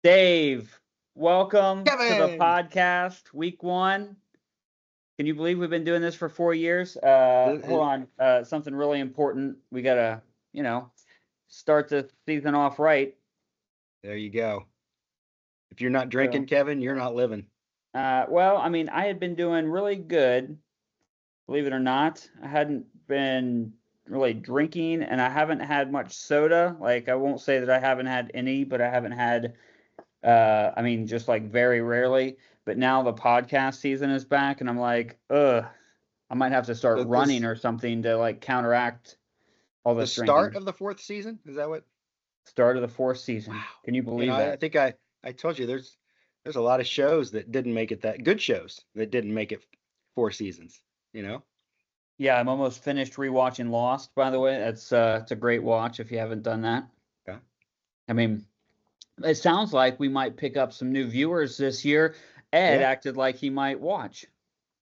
Dave, welcome to the Kevin. podcast, week one. Can you believe we've been doing this for 4 years? Hold Uh, on, something really important. We gotta, you know, start the season off right. There you go. If you're not drinking, So, Kevin, you're not living. well, I mean, I had been doing really good, believe it or not. I hadn't been really drinking, and I haven't had much soda. Like, I won't say that I haven't had any, but I haven't had I mean, just like very rarely. But now the podcast season is back, and I'm like, ugh, I might have to start The, running this or something to like counteract all the this start drinking. of the fourth season. Is that what? Start of the fourth Wow. season. Can you You know, believe I that? think I told you there's a lot of shows that didn't make it that good shows that didn't make it 4 seasons. You know. Yeah, I'm almost finished rewatching Lost, by the way. It's a great watch if you haven't done that. Yeah. I mean, it sounds like we might pick up some new viewers this year. Ed Yeah. acted like he might watch.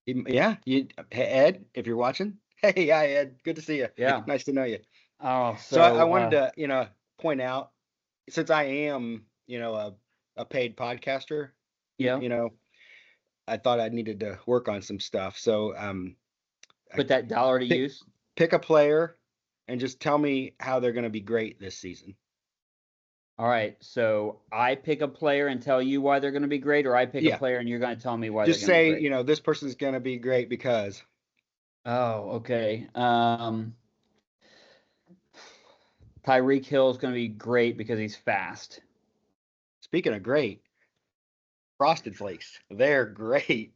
Yeah. Hey, Ed, if you're watching, hey, hi, Ed. Good to see you. Yeah. Nice to know you. Oh, So I so wanted to, point out since I am, a paid podcaster, yeah, you know, I thought I needed to work on some stuff. So I put that dollar to pick use. pick a player and just tell me how they're going to be great this season. All right, so I pick a player and tell you why they're going to be great, or I pick a Yeah, player and you're going to tell me why they're just going to be say, great. this person's going to be great because. Oh, okay. Tyreek Hill is going to be great because he's fast. Speaking of great, Frosted Flakes, they're great.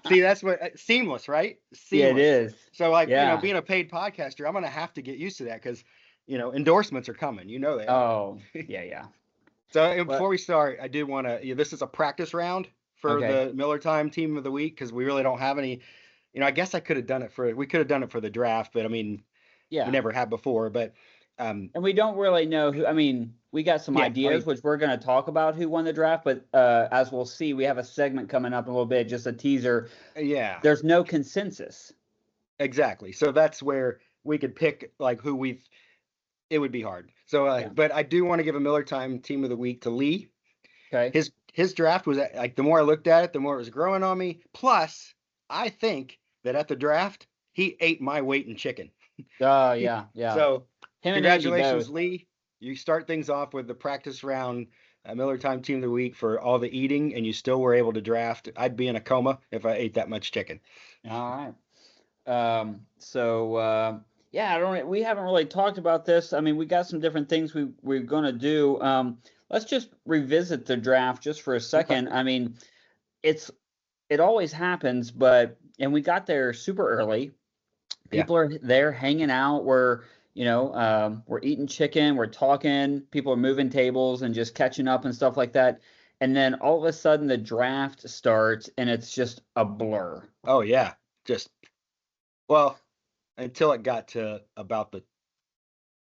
See, that's what seamless, right? Yeah, it Seamless. is. So, like, Yeah. being a paid podcaster, I'm going to have to get used to that because, endorsements are coming. You know they are. Oh, yeah, yeah. So, and But before we start, I did want to, this is a practice round for okay. the Miller Time Team of the Week because we really don't have any. I guess we could have done it for the draft, but I mean, we Yeah. never have before. But And we don't really know who, I mean, we got some yeah, I ideas, mean, which we're going to talk about who won the draft, but as we'll see, we have a segment coming up in a little bit, just a teaser. yeah, There's no consensus. exactly. So that's where we could pick like who we've. It would be hard. So, Yeah. but I do want to give a Miller Time Team of the Week to Lee. Okay. His draft was like the more I looked at it, the more it was growing on me. Plus, I think that at the draft he ate my weight in chicken. Oh, yeah, yeah. So, Him and Andy congratulations, both. Lee. You start things off with the practice round Miller Time Team of the Week for all the eating, and you still were able to draft. I'd be in a coma if I ate that much chicken. All right. Yeah, we haven't really talked about this. I mean, we got some different things we're gonna do. Let's just revisit the draft just for a Okay. second. I mean, it's it always happens, but and we got there super early. Yeah. People are there hanging out. We're eating chicken, we're talking, people are moving tables and just catching up and stuff like that. And then all of a sudden the draft starts and it's just a blur. Oh yeah. Just well until it got to about the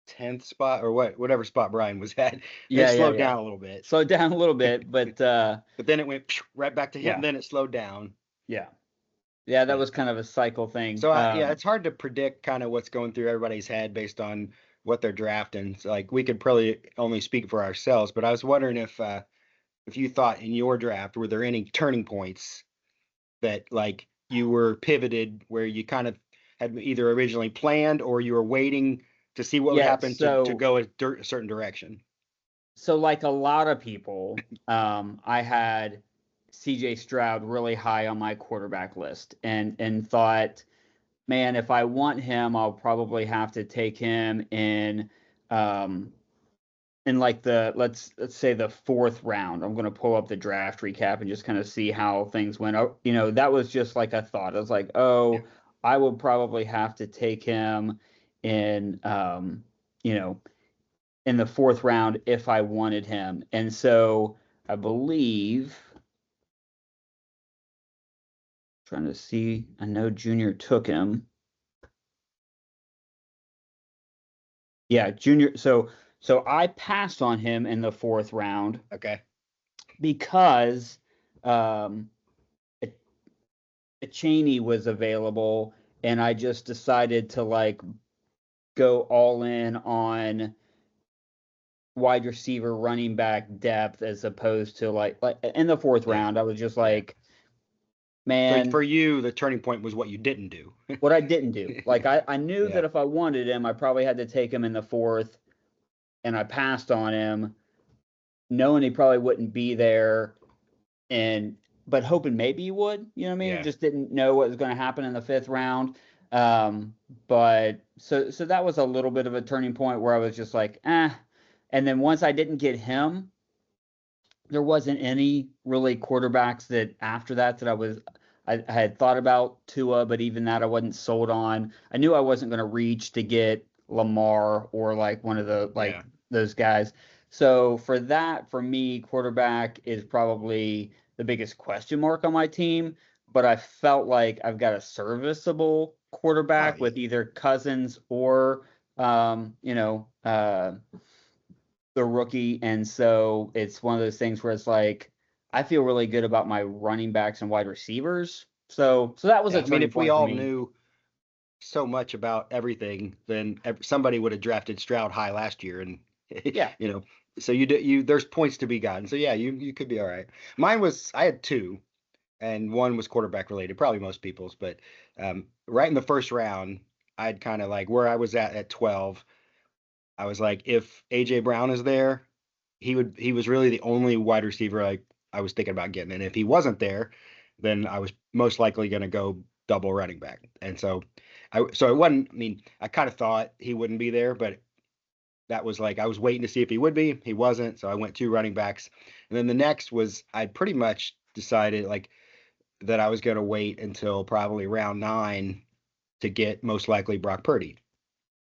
10th spot or whatever spot Brian was at. It Yeah, yeah, slowed yeah. down a little bit. Slowed down a little bit, but But then it went right back to him. yeah, Then it slowed down. yeah, yeah. That But was kind of a cycle thing. so yeah, it's hard to predict kind of what's going through everybody's head based on what they're drafting. So, like we could probably only speak for ourselves, but I was wondering if you thought in your draft were there any turning points that like you were pivoted where you kind of had either originally planned or you were waiting to see what would Yeah, happen to go a certain direction. so like a lot of people, I had CJ Stroud really high on my quarterback list and thought, man, if I want him, I'll probably have to take him um in like the let's say the fourth round. I'm gonna pull up the draft recap and just kind of see how things went. Oh, that was just like a thought. I was like, Yeah. oh, I would probably have to take him in you know, in the fourth round if I wanted him. And so I believe trying to see, I know Junior took him. Yeah, Junior. So I passed on him in the fourth round Okay. because um, Cheney was available, and I just decided to like go all in on wide receiver, running back depth as opposed to like in the fourth Yeah. round. I was just Yeah. like, So man, for you, the turning point was what you didn't do. what I didn't do. Like I knew Yeah. that if I wanted him, I probably had to take him in the fourth, and I passed on him, knowing he probably wouldn't be there, and but hoping maybe he would. You know what I mean? I Yeah. just didn't know what was going to happen in the fifth round. But so that was a little bit of a turning point where I was just like, eh. And then once I didn't get him, there wasn't any really quarterbacks that after that I had thought about Tua, but even that I wasn't sold on. I knew I wasn't going to reach to get Lamar or like one of the like Yeah. those guys. So for that, for me, quarterback is probably the biggest question mark on my team. But I felt like I've got a serviceable Oh quarterback with yeah. either Cousins or you know, the rookie, and so it's one of those things where it's like I feel really good about my running backs and wide receivers. So that was Yeah. a I mean, turning if we point for all me. knew so much about everything, then somebody would have drafted Stroud high last year, and Yeah. you know, so you there's points to be gotten. So yeah, you could be all right. Mine was I had two, and one was quarterback related, probably most people's, but right in the first round, I'd kind of like where I was at 12. I was like, if AJ Brown is there, he was really the only wide receiver I was thinking about getting. And if he wasn't there, then I was most likely going to go double running back. And so it wasn't, I mean, I kind of thought he wouldn't be there, but that was like I was waiting to see if he would be. He wasn't, so I went two running backs. And then the next was I'd pretty much decided like that I was going to wait until probably round 9 to get most likely Brock Purdy.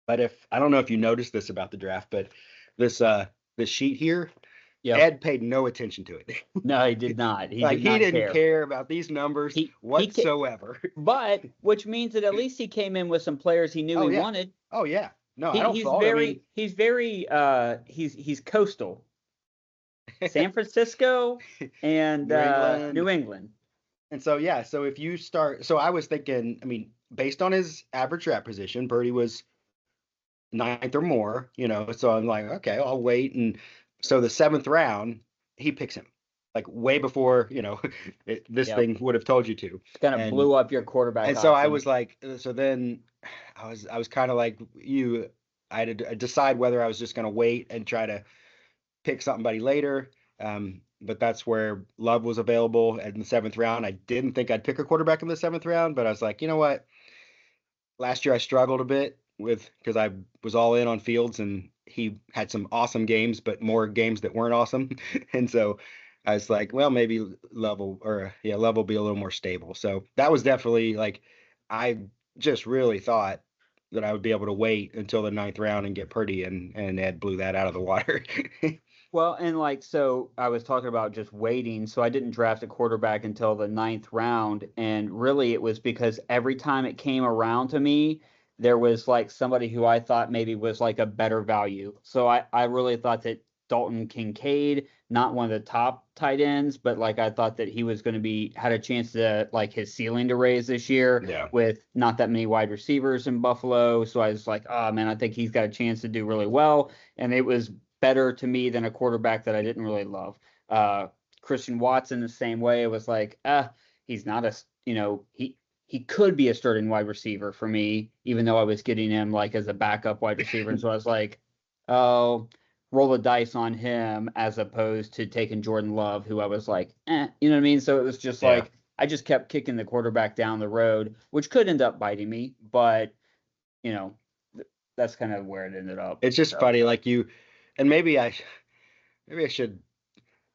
But if I don't know if you noticed this about the draft, but this sheet here, Yep. Ed paid no attention to it. No, he did not. He Like did he not didn't care. care about these numbers He whatsoever. but which means that at least he came in with some players he knew Oh he yeah. wanted. Oh yeah. No, I He don't fault. I mean, he's very he's coastal. San Francisco and New England. New England. And so yeah, so if you start so I was thinking, I mean, based on his average draft position, Birdie was ninth or more, so I'm like, okay, I'll wait. And so the seventh round, he picks him like way before, this Yep. thing would have told you to. Kind of And blew up your quarterback and so I options. was like, so then I was kind of like you, I had to decide whether I was just going to wait and try to pick somebody later. But that's where Love was available in the seventh round. I didn't think I'd pick a quarterback in the seventh round, but I was like, you know what? Last year I struggled a bit with because I was all in on Fields and he had some awesome games, but more games that weren't awesome. And so I was like, well, maybe Love will be a little more stable. So that was definitely like I just really thought that I would be able to wait until the ninth round and get Purdy, and Ed blew that out of the water. Well, and like, so I was talking about just waiting. So I didn't draft a quarterback until the ninth round. And really, it was because every time it came around to me, there was like somebody who I thought maybe was like a better value. So I really thought that Dalton Kincaid, not one of the top tight ends, but like I thought that he was going to had a chance to like his ceiling to raise this year Yeah. with not that many wide receivers in Buffalo. So I was like, oh man, I think he's got a chance to do really well. And it was better to me than a quarterback that I didn't really love. Christian Watson the same way. It was like, he's not he could be a starting wide receiver for me, even though I was getting him like as a backup wide receiver. And so I was like, oh, roll the dice on him as opposed to taking Jordan Love, who I was like, you know what I mean? So it was just Yeah. like I just kept kicking the quarterback down the road, which could end up biting me, but you know, that's kind of where it ended up. It's just So. funny, like and maybe I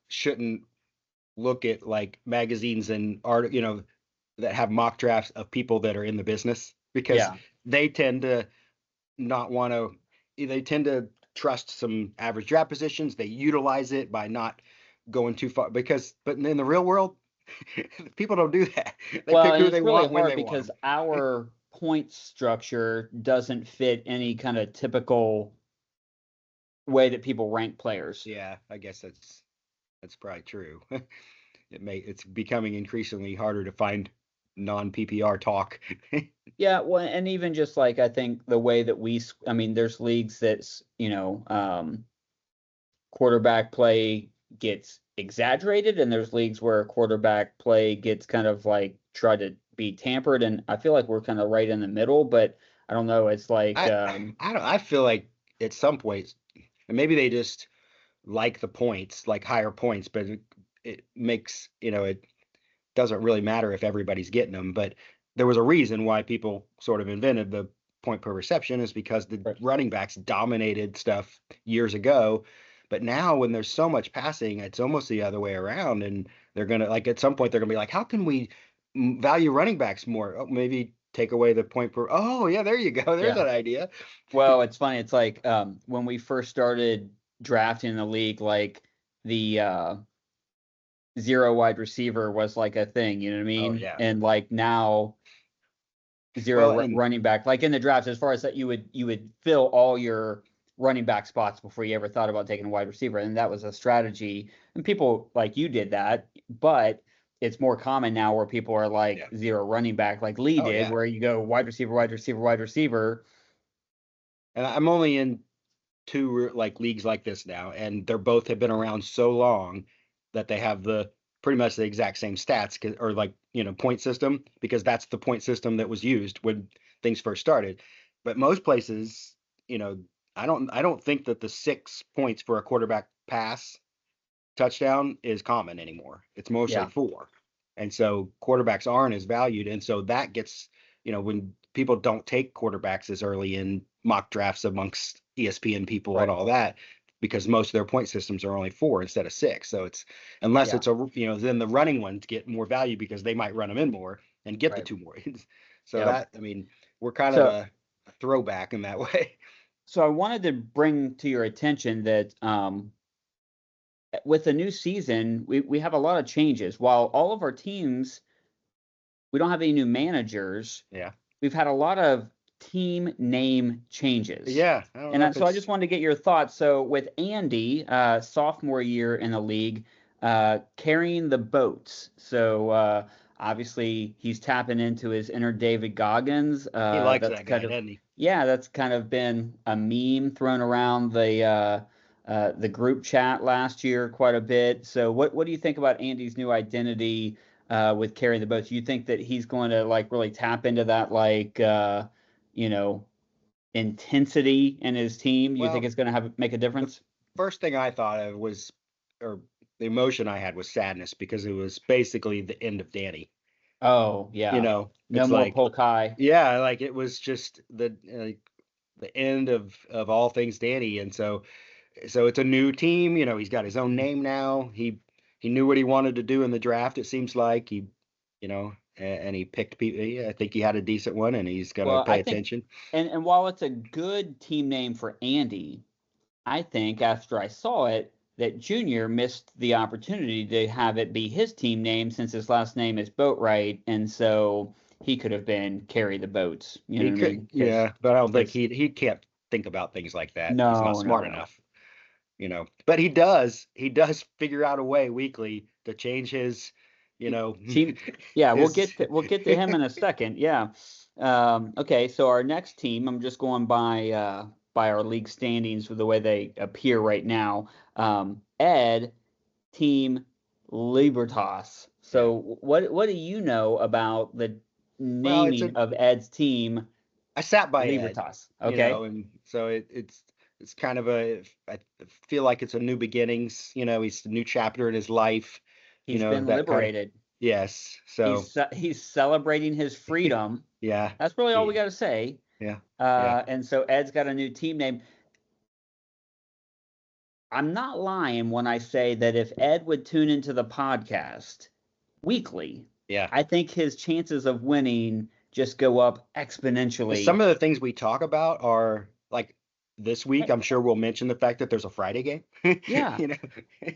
shouldn't look at like magazines and art, that have mock drafts of people that are in the business because Yeah. they tend to not want to, they tend to trust some average draft positions. They utilize it by not going too far but in the real world, people don't do that. They Well, pick and who it's they really want when hard they want because them. our point structure doesn't fit any kind of typical way that people rank players. Yeah, I guess that's probably true. It's becoming increasingly harder to find non PPR talk. Yeah, well, and even just like I think the way that I mean, there's leagues that's quarterback play gets exaggerated, and there's leagues where quarterback play gets kind of like tried to be tampered. And I feel like we're kind of right in the middle, but I don't know. It's like, I feel like at some points, and maybe they just like the points, like higher points, but it makes, it doesn't really matter if everybody's getting them. But there was a reason why people sort of invented the point per reception, is because the Right. running backs dominated stuff years ago. But now when there's so much passing, it's almost the other way around. And they're going to, like, at some point, they're going to be like, how can we value running backs more? Oh, maybe take away the point per. Oh, yeah, there you go. There's Yeah. an idea. Well, it's funny. It's like when we first started drafting in the league, like the zero wide receiver was like a thing, you know what I Oh, mean? yeah. And like now zero Well, and running back, like in the drafts, as far as that, you would fill all your running back spots before you ever thought about taking a wide receiver, and that was a strategy. And people like you did that, but it's more common now where people are like yeah. zero running back, like Lee Oh, did, yeah. where you go wide receiver, wide receiver, wide receiver. And I'm only in two like leagues like this now, and they're both have been around so long that they have the pretty much the exact same stats, or like, point system, because that's the point system that was used when things first started. But most places, you know, I don't think that the 6 points for a quarterback pass touchdown is common anymore. It's mostly Yeah, 4. And so quarterbacks aren't as valued. And so that gets, when people don't take quarterbacks as early in mock drafts amongst ESPN people and right, all that, because most of their point systems are only 4 instead of 6. So it's, unless yeah, it's then the running ones get more value because they might run them in more and get the right, 2 more. So yep. that, I mean, we're kind of So a throwback in that way. so I wanted to bring to your attention that with the new season, we have a lot of changes. While all of our teams, we don't have any new managers, Yeah. we've had a lot of team name changes. Yeah. I don't And know if so I it's, just wanted to get your thoughts. So with Andy, sophomore year in the league, carrying the boats. So obviously he's tapping into his inner David Goggins. he likes That's that guy, kind of, doesn't he? yeah, that's kind of been a meme thrown around the group chat last year quite a bit. So what do you think about Andy's new identity with carrying the boats? You think that he's going to like really tap into that like you know intensity in his team? You think Well, it's going to have make a the difference? first thing I thought of was, or the emotion I had was sadness, because it was basically the end of Danny. Oh yeah, no It's more like, Polk High. yeah, like it was just the end of all things Danny. And so it's a new team. He's got his own name now. He knew what he wanted to do in the draft. It seems like and he picked people. I think he had a decent one, and he's gonna Well, pay I think, attention. and while it's a good team name for Andy, I think after I saw it that Junior missed the opportunity to have it be his team name since his last name is Boatwright, and so he could have been Carry the Boats. You know He what I could, mean? yeah, but I don't think Because he can't think about things like that. He's not no, no, smart no. enough. But he does figure out a way weekly to change his, you know, Team, yeah, his. we'll get to him in a second. Yeah. Okay, so our next team, I'm just going by our league standings with the way they appear right now. Ed, Team Libertas. Yeah. So what do you know about the Well, naming of Ed's team I sat by Ed, Libertas? Okay. and so it's kind of I feel like it's a new beginnings. He's a new chapter in his life. He's been That kind of, liberated. yes. So He's celebrating his freedom. yeah, That's really all we he, got to say. yeah, yeah, And so Ed's got a new team name. I'm not lying when I say that if Ed would tune into the podcast weekly, yeah. I think his chances of winning just go up exponentially. Some of the things we talk about are like this week. I'm sure we'll mention the fact that there's a Friday game. Yeah. you know,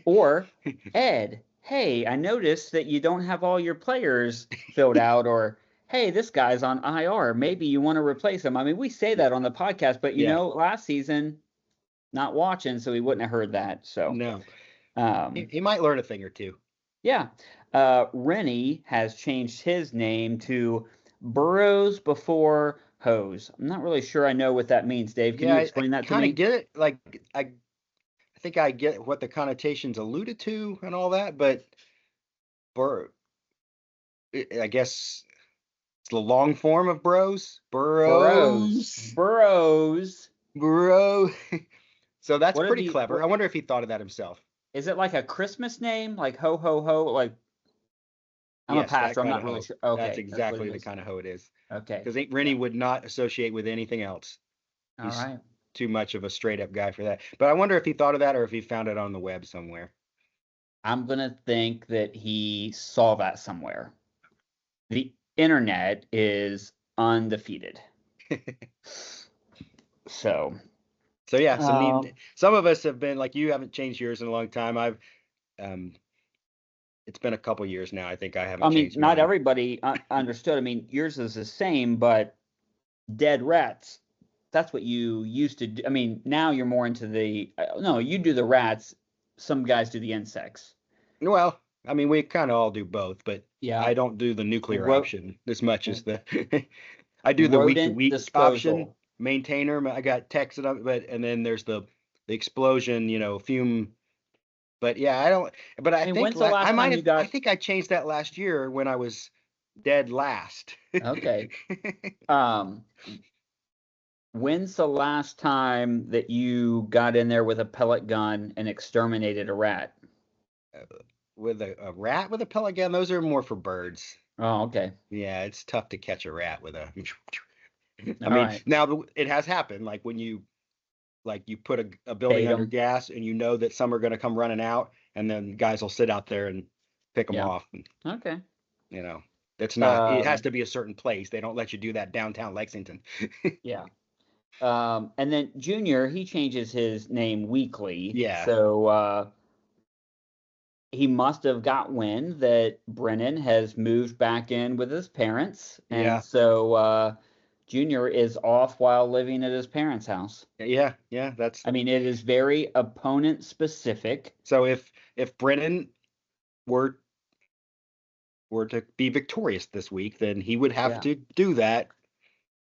Or, Ed, hey, I noticed that you don't have all your players filled out, or hey, this guy's on IR. Maybe you want to replace him. I mean, we say that on the podcast, but yeah, last season, not watching, so he wouldn't have heard that. So, no, he, um, he might learn a thing or two. yeah. Rennie has changed his name to Burrows Before Hose. I'm not really sure I know what that means, Dave. Can Yeah, you I explain that to kind of me? get it. Like I think I get what the connotations alluded to and all that, but I guess it's the long form of bros. Burrows. Burrows. Bro. So that's What if pretty clever. I wonder if he thought of that himself. Is it like a Christmas name, like ho ho ho? Like I'm a Yes, that pastor. I'm kind not of really hoe. sure. Okay, That's that's what exactly it the is. kind of hoe it is. Okay. Because Rennie would not associate with anything else. All He's right. too much of a straight up guy for that. But I wonder if he thought of that or if he found it on the web somewhere. I'm gonna think that he saw that somewhere. The internet is undefeated. So yeah, um, some of us have been like, you haven't changed yours in a long time. It's been a couple years now. I think I haven't changed not mine. everybody understood. I mean, yours is the same, but dead rats. That's what you used to do. I mean, now you're more into the no. You do the rats. Some guys do the insects. Well, I mean, we kind of all do both, but Yeah. I don't do the nuclear Ro- option as much as the I do the rodent week option, disposal. maintainer. I got text it up, but and then there's the explosion, fume. But yeah, I don't. But I Hey, think when's the last I might time you have. I got? think I changed that last year when I was dead last. Okay. When's the last time that you got in there with a pellet gun and exterminated a rat? With a rat with a pellet gun, those are more for birds. Oh, okay. Yeah, it's tough to catch a rat with a. I All mean, right. now it has happened. Like when you put a building Bait under 'em. gas and you know that some are going to come running out, and then guys will sit out there and pick them Yeah. off. Okay. It's not. It has Um, to be a certain place. They don't let you do that downtown Lexington. yeah. And then Junior, he changes his name weekly. Yeah. So he must have got wind that Brennan has moved back in with his parents. And Yeah. so Junior is off while living at his parents' house. Yeah. That's. I mean, it is very opponent specific. So if Brennan were to be victorious this week, then he would have to do that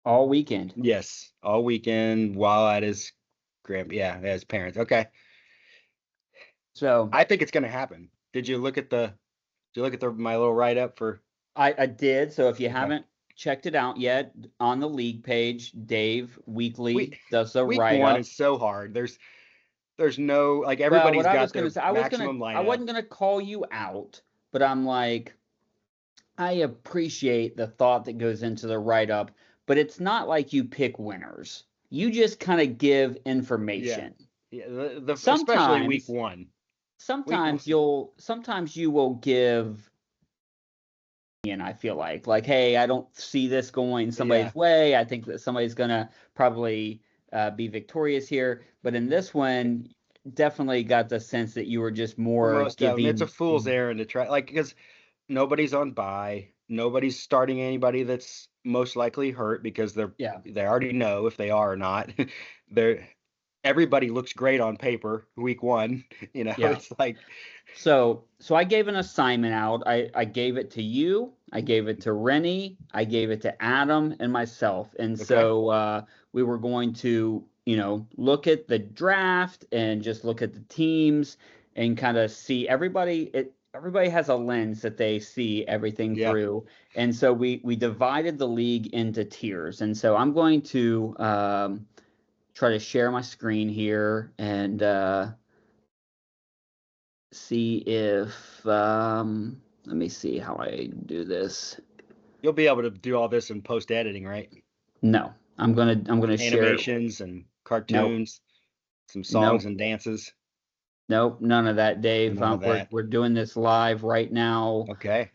all weekend. Yes, all weekend while at his his parents. Okay. So I think it's going to happen. Did you look at my little write up for? I did. So if you haven't checked it out yet, on the league page, Dave weekly does a week write one up. is so hard. There's no like everybody's got their maximum lineup. I wasn't gonna call you out, but I'm like, I appreciate the thought that goes into the write up, but it's not like you pick winners. You just kind of give information. Yeah, especially week one. Sometimes you will give, and I feel like, hey, I don't see this going somebody's way. I think that somebody's gonna probably be victorious here. But in this one, definitely got the sense that you were just more giving. It's a fool's errand to try, because nobody's on bye. Nobody's starting anybody that's most likely hurt because they already know if they are or not. Everybody looks great on paper week one. It's like. So I gave an assignment out. I gave it to you. I gave it to Rennie. I gave it to Adam and myself. And so we were going to, look at the draft and just look at the teams and kind of see everybody has a lens that they see everything through. And so we divided the league into tiers. And so I'm going to try to share my screen here and see if let me see how I do this. You'll be able to do all this in post editing, right? No, I'm gonna share animations and cartoons, some songs and dances. Nope, none of that, Dave. We're doing this live right now. Okay.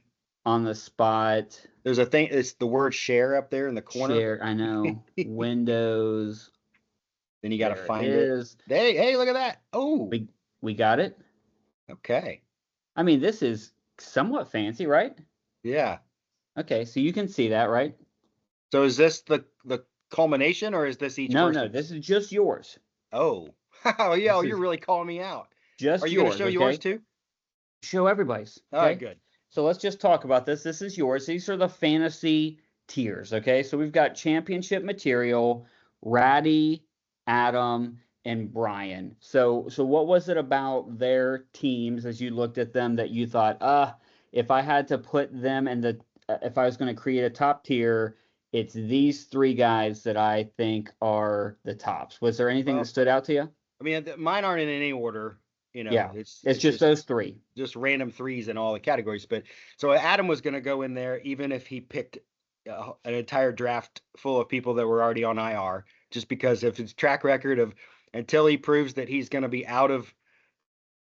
On the spot. There's a thing. It's the word share up there in the corner. Share. I know. Windows. Then you got to find it. Hey, look at that. Oh, we got it. Okay. I mean, this is somewhat fancy, right? Yeah. Okay, so you can see that, right? So is this the culmination, or is this each person? No, this is just yours. Oh. Oh, yeah, you're really calling me out. Just Are you going to show yours too? Show everybody's. Okay? All right, good. So let's just talk about this. This is yours. These are the fantasy tiers, okay? So we've got championship material, Ratty, Adam, and Brian. So what was it about their teams as you looked at them that you thought, if I had to put them in if I was going to create a top tier, it's these three guys that I think are the tops. Was there anything that Well, stood out to you? I mean, mine aren't in any order. Yeah, it's It's just just those three. random threes in all the categories. But so Adam was going to go in there, even if he picked an entire draft full of people that were already on IR, just because of his track record of until he proves that he's going to be out of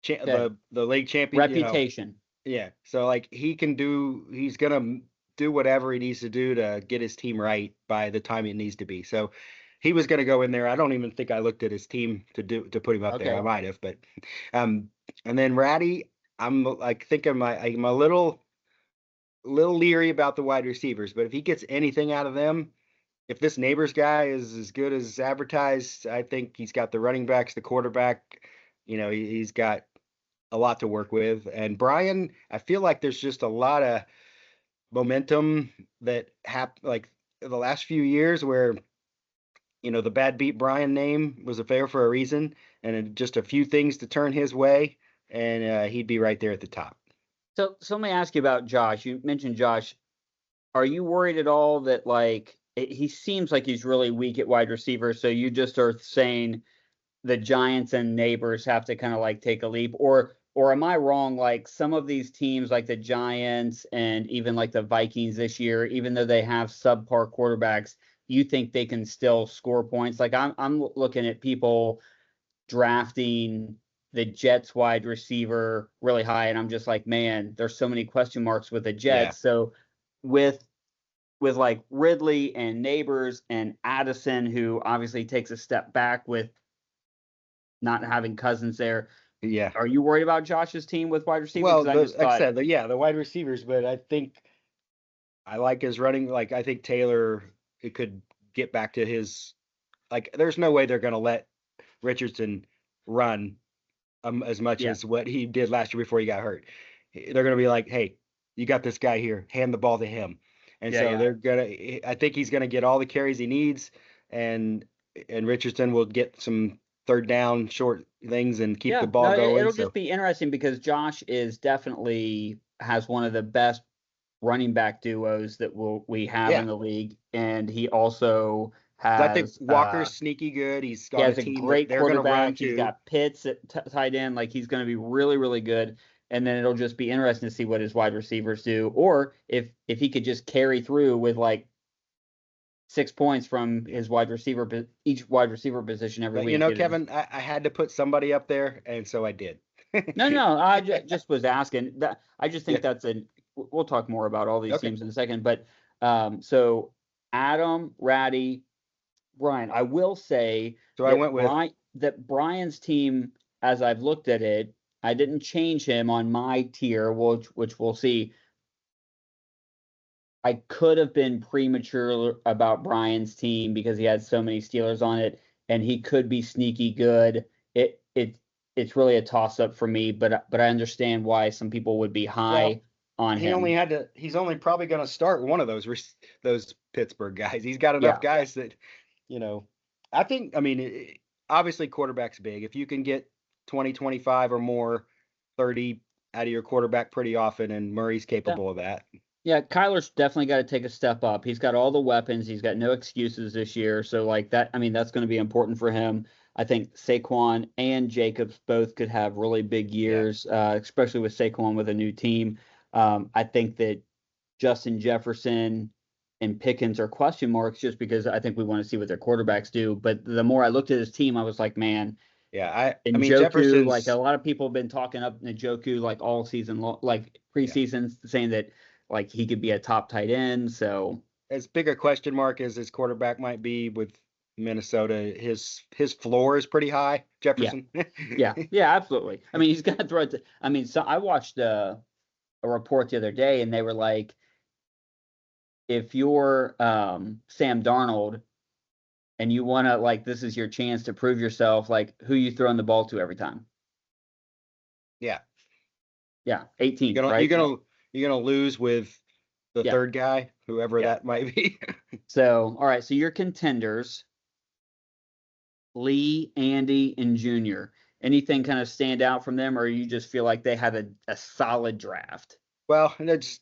Okay. the league champion, Reputation. yeah. So like he's going to do whatever he needs to do to get his team right by the time it needs to be. So he was going to go in there. I don't even think I looked at his team to put him up there. I Okay. might have, but and then Ratty, I'm like thinking I'm a little leery about the wide receivers, but if he gets anything out of them, if this Neighbors guy is as good as advertised, I think he's got the running backs, the quarterback. He's got a lot to work with. And Brian, I feel like there's just a lot of momentum that like the last few years where the bad beat Brian name was a fair for a reason, and just a few things to turn his way, and he'd be right there at the top. So let me ask you about Josh. You mentioned Josh. Are you worried at all that he seems like he's really weak at wide receiver? So you just are saying the Giants and Neighbors have to kind of like take a leap, or am I wrong? Like some of these teams, like the Giants and even like the Vikings this year, even though they have subpar quarterbacks, you think they can still score points? Like I'm looking at people drafting the Jets wide receiver really high, and I'm just like, man, there's so many question marks with the Yeah. Jets. So with like Ridley and Neighbors and Addison, who obviously takes a step back with not having Cousins there. Yeah. Are you worried about Josh's team with wide receiver? Well, Because I just like I thought, said, the wide receivers, but I think I like his running. Like I think Taylor, it could get back to his. Like, there's no way they're going to let Richardson run as much yeah, as what he did last year before he got hurt. They're going to be like, hey, you got this guy here, hand the ball to him. And yeah, so yeah. I think he's going to get all the carries he needs, and Richardson will get some third down short things and keep the Yeah, no, ball going. it'll So just be interesting because Josh is definitely has one of the best running back duos that we have yeah, in the league, and he also I think has Walker's sneaky good. He's he on a has a team that great they're going to run quarterback. He's too. got Pitts at tight end. Like he's going to be really, really good. And then it'll just be interesting to see what his wide receivers do, or if he could just carry through with like 6 points from his wide receiver, each wide receiver position every But week. Kevin, I had to put somebody up there, and so I did. No, I just was asking that. I just Yeah. think that's we'll talk more about all these Okay. teams in a second, but so Adam, Ratty, Brian, I will say So I went with that Brian's team, as I've looked at it, I didn't change him on my tier, which we'll see. I could have been premature about Brian's team because he had so many Steelers on it, and he could be sneaky good. It's really a toss up for me, but I understand why some people would be high well. on him. He's only probably going to start one of those Pittsburgh guys. He's got enough Yeah, guys that, I think, I mean, obviously quarterback's big. If you can get 20, 25 or more, 30 out of your quarterback pretty often, and Murray's yeah, capable of that. yeah. Kyler's definitely got to take a step up. He's got all the weapons. He's got no excuses this year. So like that, I mean, that's going to be important for him. I think Saquon and Jacobs both could have really big Yeah. years, especially with Saquon with a new team. I think that Justin Jefferson and Pickens are question marks just because I think we want to see what their quarterbacks do. But the more I looked at his team, I was like, man, Yeah. I mean, Njoku, like a Jefferson's, lot of people have been talking up Njoku like all season long, like yeah, preseason, saying that like he could be a top tight end. So as big a question mark as his quarterback might be with Minnesota, his floor is pretty high, yeah, Jefferson. yeah, absolutely. I mean, he's got to throw it. I mean, so I watched a report the other day, and they were like, if you're Sam Darnold and you want to like this is your chance to prove yourself, like who you throwing the ball to every time. Yeah. Yeah, 18th, You're right? gonna you're gonna lose with the Yeah, third guy, whoever yeah. that might be. So all right, so your contenders. Lee, Andy, and Junior. Anything kind of stand out from them, or you just feel like they had a solid draft? Well, and it's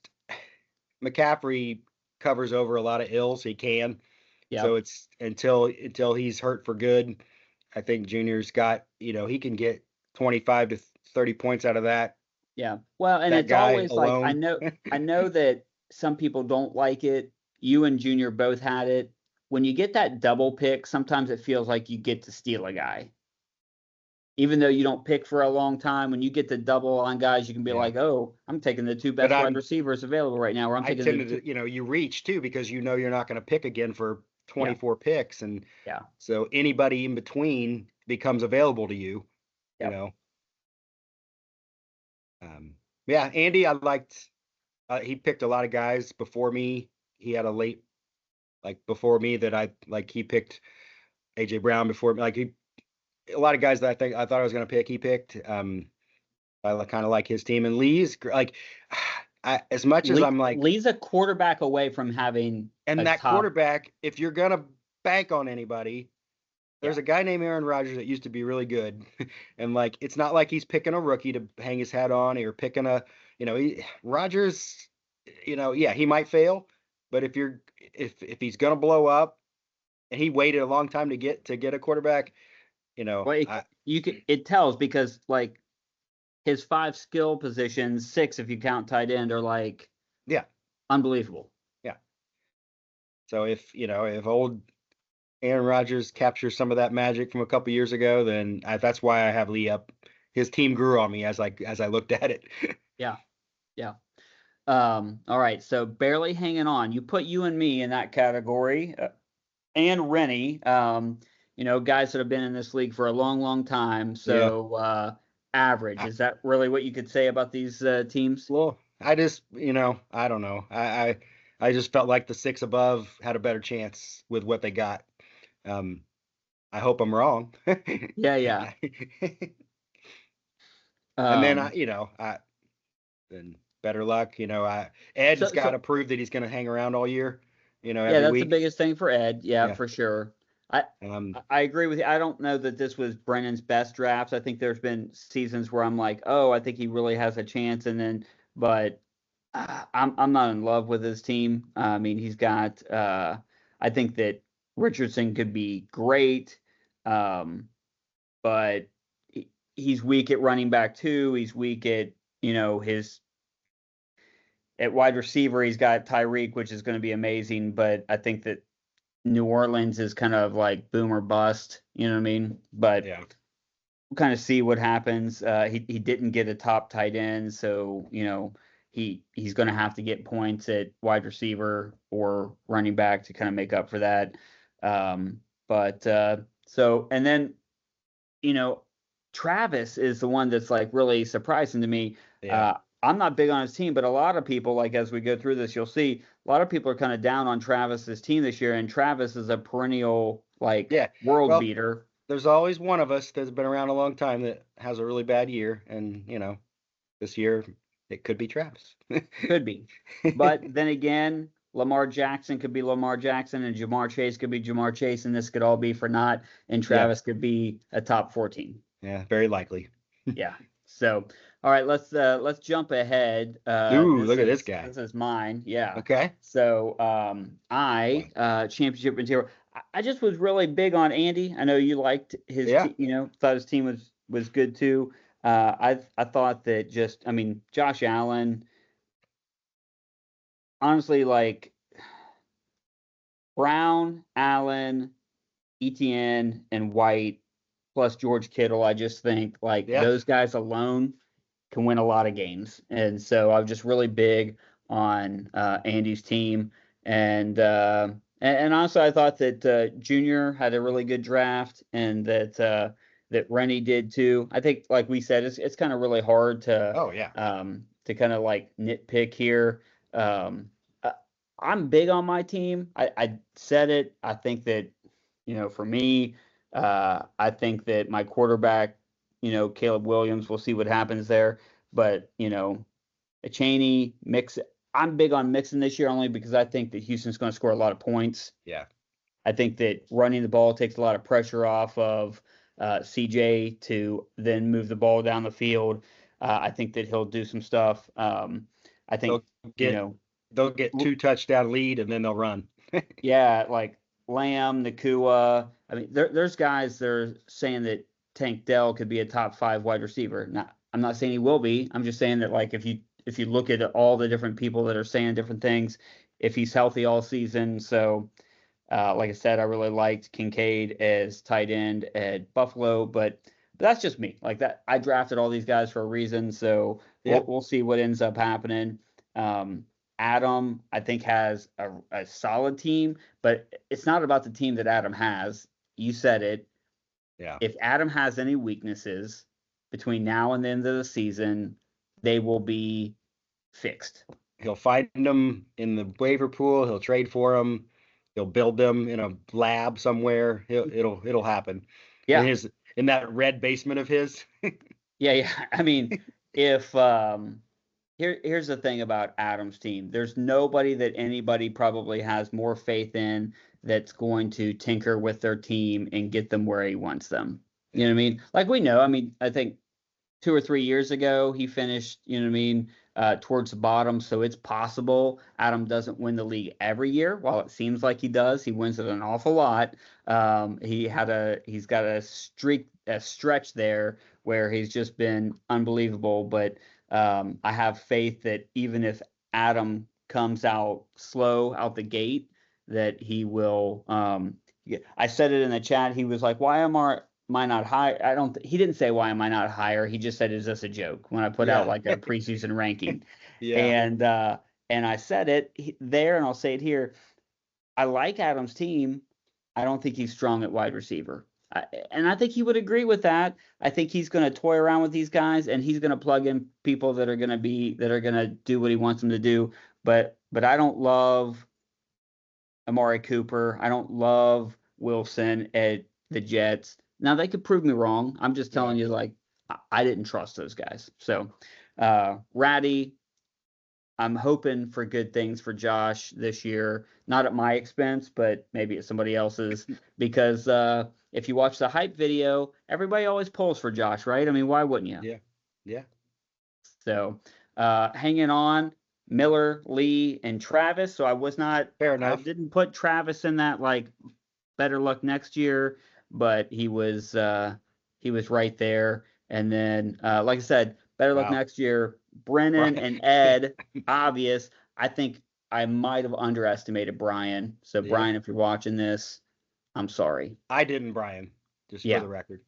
McCaffrey covers over a lot of ills. He can. Yeah. So it's until he's hurt for good. I think Junior's got, he can get 25 to 30 points out of that. Yeah. Well, and That it's guy always like I alone. know that some people don't like it. You and Junior both had it. When you get that double pick, sometimes it feels like you get to steal a guy. Even though you don't pick for a long time, when you get the double on guys, you can be Yeah. like, "Oh, I'm taking the two But best wide receivers available right now," or I'm I taking the tended to, you reach too because you're not going to pick again for yeah, 24 picks, and yeah, so anybody in between becomes available to you. You yep. know, yeah. Andy, I liked. He picked a lot of guys before me. He had a late, like before me that I like. He picked AJ Brown before me. Like a lot of guys that I thought I was going to pick. He picked. I kind of like his team, and Lee's like. As much as I'm like, Lee's a quarterback away from having a and that top. quarterback, if you're gonna bank on anybody, there's Yeah. a guy named Aaron Rodgers that used to be really good, and like it's not like he's picking a rookie to hang his hat on, or picking a, Rodgers, yeah, he might fail, but if he's gonna blow up, and he waited a long time to get a quarterback, Well, it tells because like his 5 skill positions, 6 if you count tight end, are like yeah, unbelievable. yeah. So if old Aaron Rodgers captures some of that magic from a couple years ago, then that's why I have Lee up. His team grew on me as I looked at it. Yeah, yeah. All right, so barely hanging on. You put you and me in that category, and Rennie. Guys that have been in this league for a long, long time. Yeah. So average. Is that really what you could say about these teams? Well, I just, I don't know. I just felt like the 6 above had a better chance with what they got. I hope I'm wrong. Yeah, yeah. And then Um, then better luck. Ed's got to so prove that he's going to hang around all year. yeah, Every that's the week. biggest thing for Ed. Yeah, Yeah. for sure. I Um. I agree with you. I don't know that this was Brennan's best drafts. I think there's been seasons where I'm like, oh, I think he really has a chance, and then, but I'm not in love with his team. I mean, he's got. I think that Richardson could be great, but he's weak at running back too. He's weak at his at wide receiver. He's got Tyreek, which is going to be amazing, but I think that New Orleans is kind of like boom or bust. You know what I mean? But Yeah. we'll kind of see what happens. He didn't get a top tight end, so he's going to have to get points at wide receiver or running back to kind of make up for that. So and then Travis is the one that's like really surprising to me. Yeah. I'm not big on his team, but a lot of people, like as we go through this, you'll see a lot of people are kind of down on Travis's team this year, and Travis is a perennial Yeah. world Well, beater. there's always one of us that's been around a long time that has a really bad year, and this year it could be Travis. Could be. But then again, Lamar Jackson could be Lamar Jackson, and Jamar Chase could be Jamar Chase, and this could all be for naught, and Yeah. Travis could be a top 14. Yeah, very likely. Yeah. So, all right, let's jump ahead. Ooh, look at this guy. This is mine. Yeah. Okay. So, championship material. I just was really big on Andy. I know you liked his, Yeah. thought his team was good too. I thought that Josh Allen, honestly, like Brown, Allen, Etienne, and White plus George Kittle. I just think like Yeah. those guys alone can win a lot of games. And so I was just really big on Andy's team. And also I thought that Junior had a really good draft, and that Rennie did too. I think, like we said, it's kind of really hard Oh yeah. to kind of like nitpick here. I'm big on my team. I said it. I think that, for me, I think that my quarterback, Caleb Williams, we'll see what happens there. But, a Chaney mix. I'm big on mixing this year only because I think that Houston's going to score a lot of points. Yeah. I think that running the ball takes a lot of pressure off of CJ to then move the ball down the field. I think that he'll do some stuff. I think, They'll you get know, they'll get 2 touchdown lead and then they'll run. yeah, like Lamb, Nakua. I mean, there's guys that are saying that Tank Dell could be a top 5 wide receiver. Now, I'm not saying he will be. I'm just saying that, like, if you look at all the different people that are saying different things, if he's healthy all season. So, like I said, I really liked Kincaid as tight end at Buffalo, but that's just me. Like that, I drafted all these guys for a reason. So Yeah. we'll see what ends up happening. Um, Adam, I think, has a solid team, but it's not about the team that Adam has. You said it. Yeah. If Adam has any weaknesses between now and the end of the season, they will be fixed. He'll find them in the waiver pool. He'll trade for them. He'll build them in a lab somewhere. It'll happen. Yeah. In that red basement of his. Yeah. I mean, if here's the thing about Adam's team. There's nobody that anybody probably has more faith in that's going to tinker with their team and get them where he wants them. You know what I mean? Like we know. I mean, I think 2 or 3 years ago he finished, you know what I mean, towards the bottom. So it's possible Adam doesn't win the league every year. While it seems like he does, he wins it an awful lot. He's got a stretch there where he's just been unbelievable. But I have faith that even if Adam comes out slow out the gate, that he will. I said it in the chat. He was like, "Why am I not high?" I don't. He didn't say, "Why am I not higher?" He just said, "Is this a joke?" When I put out like a preseason ranking, Yeah. And I said it there, and I'll say it here. I like Adam's team. I don't think he's strong at wide receiver. And I think he would agree with that. I think he's going to toy around with these guys, and he's going to plug in people that are going to do what he wants them to do. But I don't love Amari Cooper. I don't love Wilson at the Jets. Now they could prove me wrong. I'm just telling you, like, I didn't trust those guys. So, Ratty, I'm hoping for good things for Josh this year. Not at my expense, but maybe at somebody else's. Because if you watch the hype video, everybody always pulls for Josh, right? I mean, why wouldn't you? Yeah. Yeah. So, hanging on, Miller, Lee, and Travis. So Fair I enough. didn't put Travis in that, like, better luck next year, but he was right there. And then, like I said, better luck Wow. next year. Brennan and Ed, obvious. I think I might have underestimated Brian. So Yeah. Brian, if you're watching this, I'm sorry. I didn't, Brian, just for the record.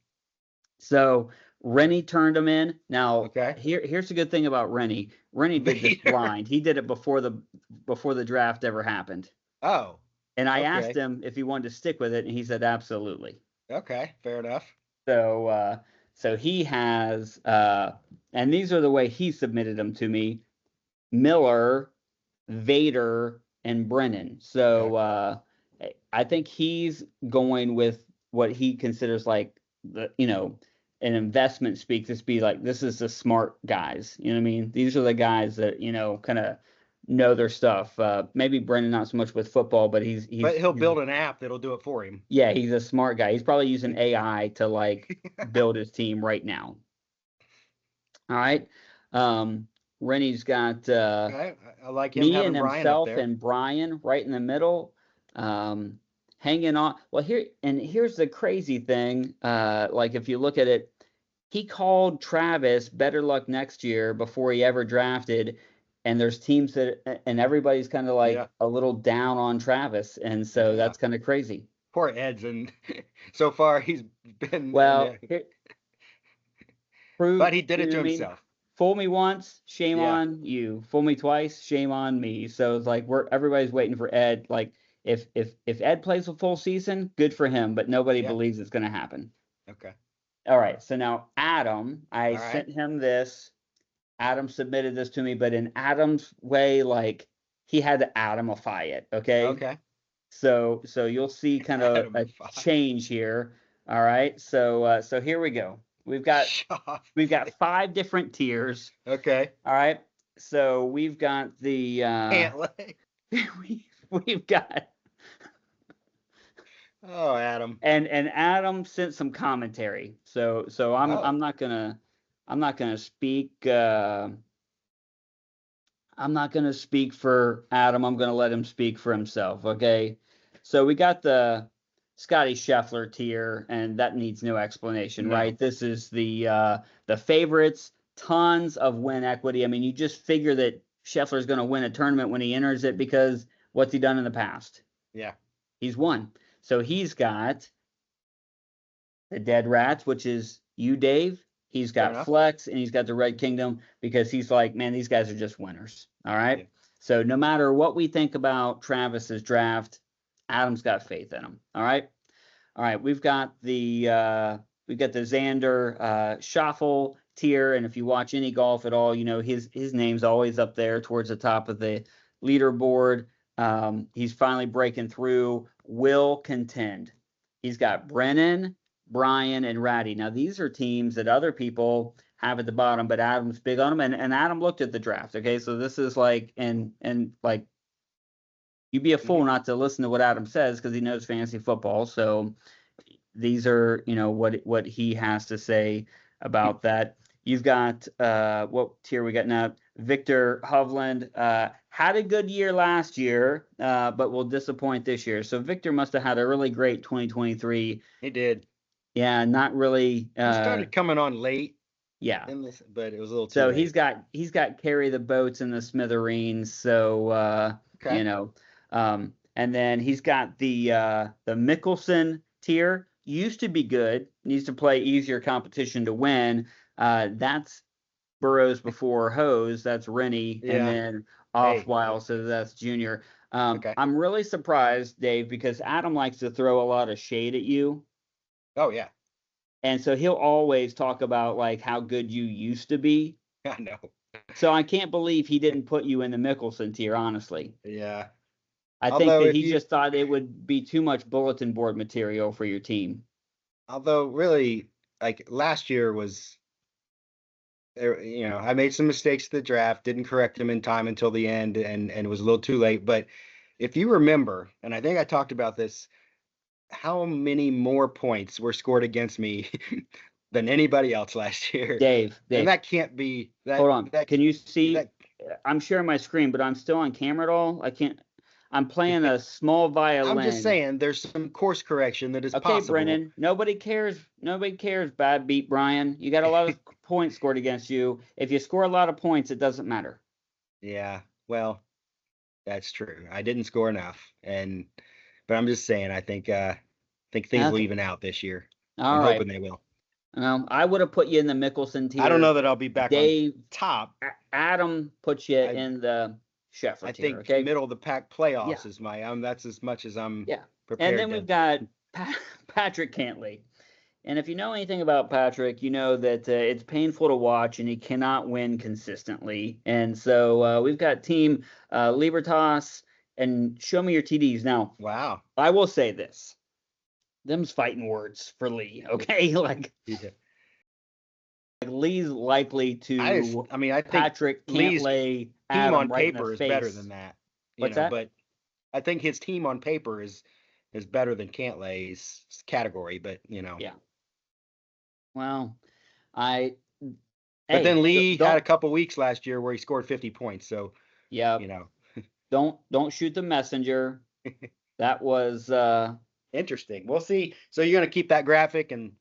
So Rennie turned him in. Now, Okay. here's the good thing about Rennie. Rennie did this blind. He did it before the draft ever happened. Oh. And I Okay. asked him if he wanted to stick with it, and he said absolutely. Okay, fair enough. So he has, and these are the way he submitted them to me: Miller, Vader, and Brennan. So I think he's going with what he considers like an investment speak. This be like, this is the smart guys. You know what I mean? These are the guys that kind of know their stuff. Maybe Brennan not so much with football, but But he'll build an app that'll do it for him. Yeah, he's a smart guy. He's probably using AI to like build his team right now. All right. Rennie's got Okay. I like him me having and Brian up himself there. and Brian right in the middle. Hanging on. Well, here's the crazy thing. Like if you look at it, he called Travis better luck next year before he ever drafted. And there's teams and everybody's kind of like a little down on Travis. And so that's kind of crazy. Poor Ed's, and so far he's been well. But he did it to himself. Fool me once, shame on you. Fool me twice, shame on me. So it's like everybody's waiting for Ed. Like if Ed plays a full season, good for him, but nobody believes it's going to happen. Okay. All right. So now Adam, I sent him this. Adam submitted this to me, but in Adam's way, like he had to Adamify it. Okay. Okay. So you'll see kind of a change here. All right. So here we go. We've got 5 different tiers. Okay. All right. So we've got the Can't lay. we've got Oh, Adam. And Adam sent some commentary. So Oh, I'm not gonna speak I'm not gonna speak for Adam. I'm gonna let him speak for himself. Okay. So we got the Scotty Scheffler tier, and that needs no explanation, no. right? This is the favorites, tons of win equity. I mean, you just figure that Scheffler's gonna win a tournament when he enters it because what's he done in the past? Yeah. He's won. So he's got the Dead Rats, which is you, Dave. He's Fair got enough. Flex, and he's got the Red Kingdom because he's like, man, these guys are just winners. All right. Yeah. So no matter what we think about Travis's draft, Adam's got faith in him. All right. All right. We've got the Xander Schauffele tier, and if you watch any golf at all, you know his name's always up there towards the top of the leaderboard. He's finally breaking through. Will contend. He's got Brennan, Brian, and Ratty. Now, these are teams that other people have at the bottom, but Adam's big on them. And Adam looked at the draft. Okay, so this is like, and like, you'd be a fool Mhm. not to listen to what Adam says because he knows fantasy football. So these are, you know, what he has to say about that. You've got what tier we got now? Victor Hovland had a good year last year, but will disappoint this year. So Victor must have had a really great 2023. He did. Yeah, not really. He started coming on late Yeah. in this, but it was a little too So late. he's got carry the boats in the smithereens. So Okay. and then he's got the Mickelson tier. Used to be good. Needs to play easier competition to win. That's Burrows before Hose. That's Rennie, and Yeah. then Hey. Offwile. So that's Junior. Okay. I'm really surprised, Dave, because Adam likes to throw a lot of shade at you. Oh yeah. And so he'll always talk about like how good you used to be. I know. So I can't believe he didn't put you in the Mickelson tier, honestly. Yeah. I think Although that if he you, just thought it would be too much bulletin board material for your team. although really, like last year was, I made some mistakes at the draft, didn't correct them in time until the end, and it was a little too late. But if you remember, and I think I talked about this, how many more points were scored against me than anybody else last year? And Dave, that can't be hold on. that Can you see? that I'm sharing my screen, but I'm still on camera at all. I can't. I'm playing a small I'm just violin. saying there's some course correction that is Okay, possible. Brennan. Nobody cares. Nobody cares. Bad beat, Brian. You got a lot of points scored against you. If you score a lot of points, it doesn't matter. Yeah, well, that's true. I didn't score enough, but I'm just saying I think things will Okay. even out this year. All I'm right. hoping they will. I would have put you in the Mickelson I don't know tier. that I'll be back on Dave, top. Adam puts you I in the I Scheffler tier. think Okay. middle of the pack Yeah. playoffs is that's as much as I'm Yeah. And prepared then to. we've got Patrick Cantley. And if you know anything about Patrick, you know that it's painful to watch and he cannot win consistently. And so we've got Team Libertas and Show Me Your TDs. Now, Wow. I will say this. Them's fighting words for Lee, okay? Yeah. Like Lee's likely to I mean, I think Patrick Lee's Cantley team Adam on right in the paper is better than face. that, What's that? but I think his team on paper is better than Cantlay's category, but Yeah. Well, I but hey, then Lee had a don't couple weeks last year where he scored 50 points, so yeah, you know, don't shoot the messenger. That was interesting. We'll see. So you're gonna keep that graphic, and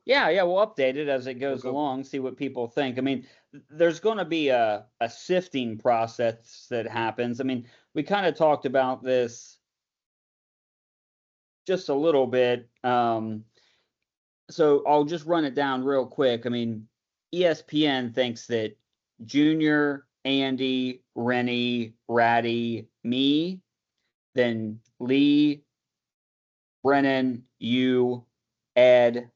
yeah, we'll update it as it we'll goes go. along, see what people think. I mean, there's going to be a sifting process that happens. I mean, we kind of talked about this just a little bit. So I'll just run it down real quick. I mean, ESPN thinks that Junior, Andy, Rennie, Ratty, me, then Lee, Brennan, you, Ed,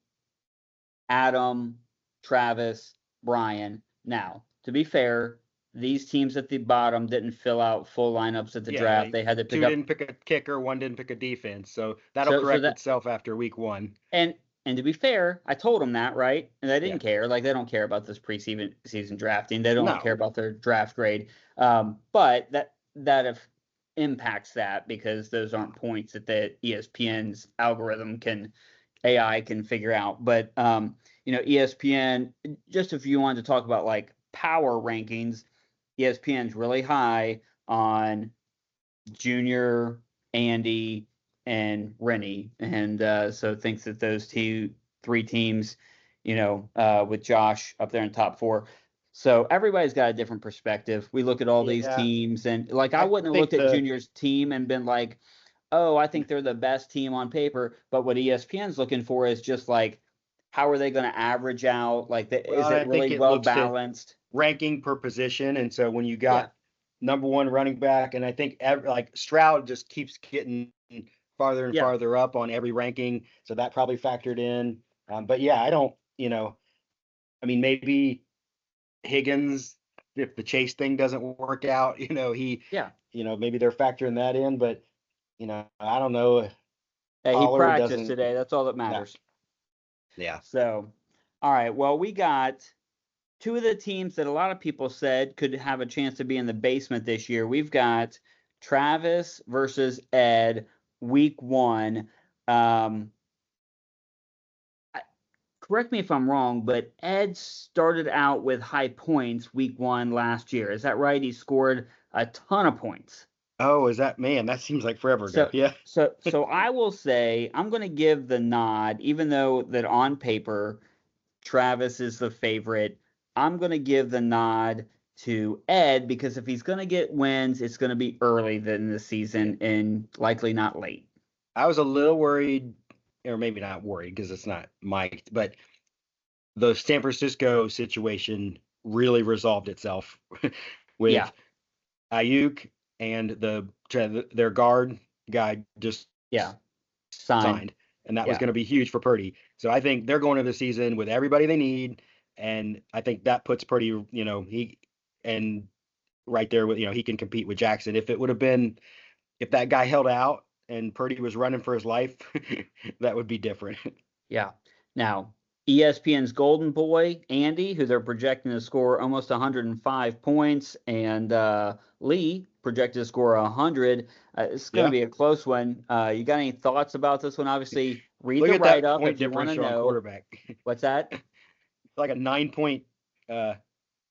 Adam, Travis, Brian. Now, to be fair, these teams at the bottom didn't fill out full lineups at the draft. They had to pick two up. didn't pick a kicker, one didn't pick a defense, so that'll So correct that itself after week one. and to be fair, I told them that, right? And they Yeah. didn't care. Like they don't care about this preseason drafting. They don't care No. about their draft grade. But that if impacts that because those aren't points that the ESPN's algorithm AI can figure out. But ESPN, just if you wanted to talk about like power rankings, ESPN's really high on Junior, Andy, and Rennie, and so thinks that those three teams, with Josh up there in top four. So everybody's got a different perspective. We look at all these Yeah, teams, and like I I wouldn't have think looked at Junior's team and been like, "Oh, I think they're the best team on paper." But what ESPN's looking for is just like, how are they going to average out? Like, well, is I it think really it well looks at balanced? ranking per position, and so when you Yeah, got number one running back, and I think like Stroud just keeps getting farther and yeah, farther up on every ranking, so that probably factored in. But yeah, I don't, I mean, maybe Higgins, if the Chase thing doesn't work out, yeah. maybe they're factoring that in, but I don't know. Hey, he Pollard practiced doesn't. today. That's all that No, matters. yeah. So, all right. Well, we got two of the teams that a lot of people said could have a chance to be in the basement this year. We've got Travis versus Ed, week one. Um, Correct me if I'm wrong, but Ed started out with high points week one last year. Is that right? He scored a ton of points. Oh, is that, man? That seems like forever ago. So, Yeah. so I will say I'm going to give the nod, even though that on paper Travis is the favorite. I'm going to give the nod to Ed because if he's going to get wins, it's going to be early in the season and likely not late. I was a little worried, or maybe not worried because it's not Mike, but the San Francisco situation really resolved itself Yeah, with Ayuk and their guard guy just yeah, signed. signed, and that was Yeah, going to be huge for Purdy. So I think they're going to the season with everybody they need, and I think that puts Purdy, he and right there with he can compete with Jackson. If that guy held out and Purdy was running for his life, that would be different. yeah. Now, ESPN's Golden Boy, Andy, who they're projecting to score almost 105 points, and Lee projected to score 100. It's going to Yeah. be a close one. You got any thoughts about this one? Obviously, read Look the at that write-up point if you want to differential on know. quarterback. What's that? Like a 9 point uh, Yeah,